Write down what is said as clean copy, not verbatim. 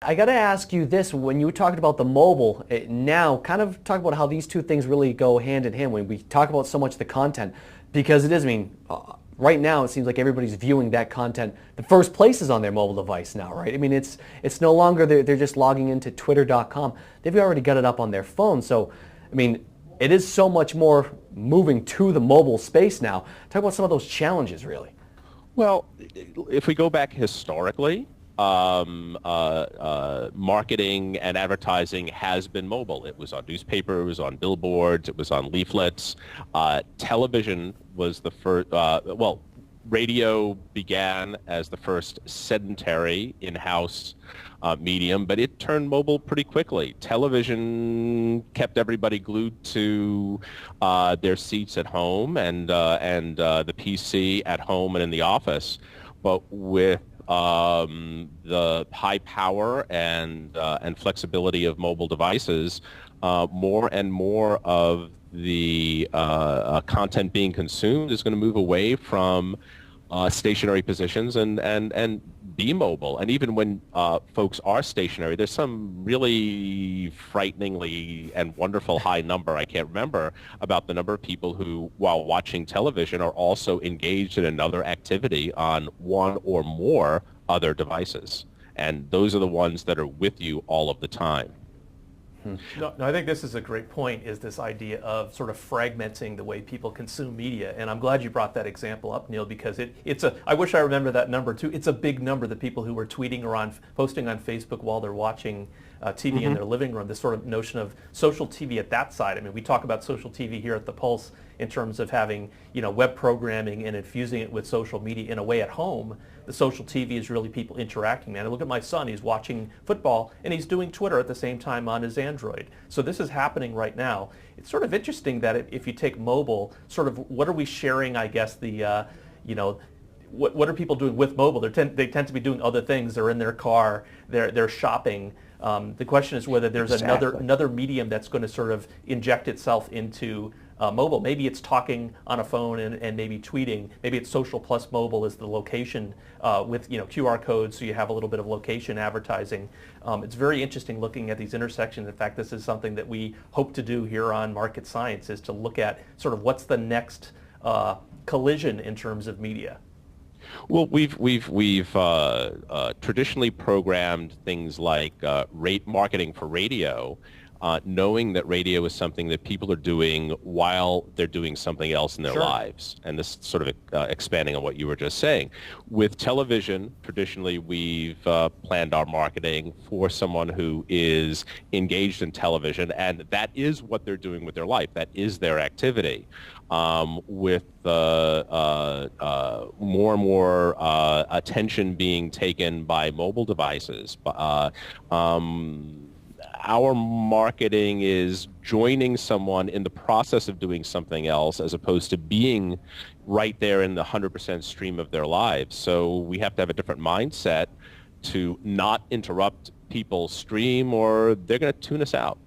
I got to ask you this, when you were talking about the mobile, now kind of talk about how these two things really go hand in hand when we talk about so much the content, because it is, I mean, right now it seems like everybody's viewing that content. The first place is on their mobile device now, right? I mean, it's no longer they're just logging into twitter.com. They've already got it up on their phone. So, I mean, it is so much more moving to the mobile space now. Talk about some of those challenges, really. Well, if we go back historically, marketing and advertising has been mobile. It was on newspaper, it was on billboards, it was on leaflets. Television was the first, radio began as the first sedentary in-house medium, but it turned mobile pretty quickly. Television kept everybody glued to their seats at home and the PC at home and in the office. But with the high power and flexibility of mobile devices, more and more of the content being consumed is going to move away from stationary positions and be mobile. And even when folks are stationary, there's some really frighteningly and wonderful high number, I can't remember, about the number of people who, while watching television, are also engaged in another activity on one or more other devices. And those are the ones that are with you all of the time. No, I think this is a great point, is this idea of sort of fragmenting the way people consume media. And I'm glad you brought that example up, Neil, because I wish I remember that number too. It's a big number, the people who are tweeting or posting on Facebook while they're watching TV in their living room, this sort of notion of social TV at that side. I mean, we talk about social TV here at The Pulse in terms of having, web programming and infusing it with social media in a way at home. The social TV is really people interacting. Man, I look at my son, he's watching football and he's doing Twitter at the same time on his Android. So this is happening right now. It's sort of interesting that if you take mobile, sort of what are we sharing, I guess, what are people doing with mobile? They tend to be doing other things. They're in their car, they're shopping. The question is whether there's another medium that's going to sort of inject itself into mobile. Maybe it's talking on a phone and maybe tweeting. Maybe it's social plus mobile is the location with QR codes, so you have a little bit of location advertising. It's very interesting looking at these intersections. In fact, this is something that we hope to do here on Market Science, is to look at sort of what's the next collision in terms of media. Well, we've traditionally programmed things like rate marketing for radio, knowing that radio is something that people are doing while they're doing something else in their lives. And this sort of expanding on what you were just saying. With television, traditionally we've planned our marketing for someone who is engaged in television, and that is what they're doing with their life. That is their activity. With more and more attention being taken by mobile devices, our marketing is joining someone in the process of doing something else as opposed to being right there in the 100% stream of their lives. So we have to have a different mindset to not interrupt people's stream, or they're going to tune us out.